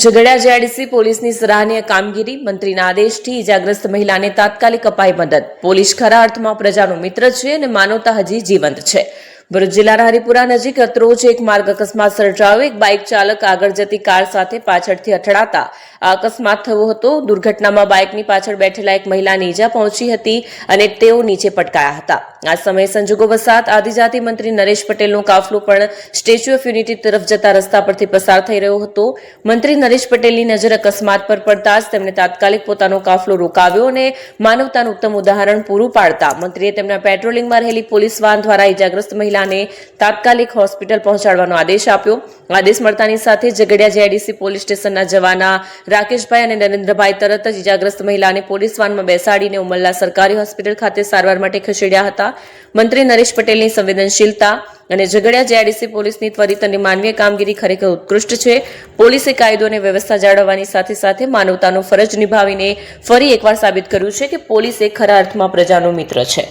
Jhagadia JIDC પોલીસની સરાહનીય કામગીરી, મંત્રીના આદેશથી ઇજાગ્રસ્ત મહિલાને તાત્કાલિક અપાઈ મદદ. પોલીસ ખરા અર્થમાં પ્રજાનો મિત્ર છે અને માનવતા હજી જીવંત છે. ભરૂચ જિલ્લાના હરિપુરા નજીક રોજ એક માર્ગ અકસ્માત સર્જાયો. એક બાઇક ચાલક આગળ જતી કાર સાથે પાછળથી અથડાતા આ અકસ્માત થયો હતો. દુર્ઘટનામાં બાઇકની પાછળ બેઠેલા એક મહિલાને ઈજા પહોંચી હતી અને તેઓ નીચે પટકાયા હતા. આ સમયે સંજોગો વસાત આદિજાતિ મંત્રી નરેશ પટેલનો કાફલો પણ સ્ટેચ્યુ ઓફ યુનિટી તરફ જતા રસ્તા પરથી પસાર થઈ રહ્યો હતો. મંત્રી નરેશ પટેલની નજર અકસ્માત પર પડતા જ તેમણે તાત્કાલિક પોતાનો કાફલો રોકાવ્યો અને માનવતાનું ઉત્તમ ઉદાહરણ પૂરું પાડતા મંત્રીએ તેમના પેટ્રોલિંગમાં રહેલી પોલીસ વાન દ્વારા ઇજાગ્રસ્ત મહિલાને તાત્કાલિક હોસ્પિટલ પહોંચાડવાનો આદેશ આપ્યો. આદેશ મળતાની સાથે ઝઘડિયા જેઆઈડીસી પોલીસ સ્ટેશનના જવાના રાકેશભાઈ અને નરેન્દ્રભાઈ તરત જ ઇજાગ્રસ્ત મહિલાને પોલીસ વાનમાં બેસાડીને ઉમરલા સરકારી હોસ્પિટલ ખાતે સારવાર માટે ખસેડ્યા હતા. મંત્રી નરેશ પટેલની સંવેદનશીલતા અને ઝઘડિયા જેઆઈડીસી પોલીસની ત્વરિત અને માનવીય કામગીરી ખરેખર ઉત્કૃષ્ટ છે. પોલીસે કાયદો અને વ્યવસ્થા જાળવવાની સાથે સાથે માનવતાનો ફરજ નિભાવીને ફરી એકવાર સાબિત કર્યું છે કે પોલીસ એ ખરા અર્થમાં પ્રજાનો મિત્ર છે.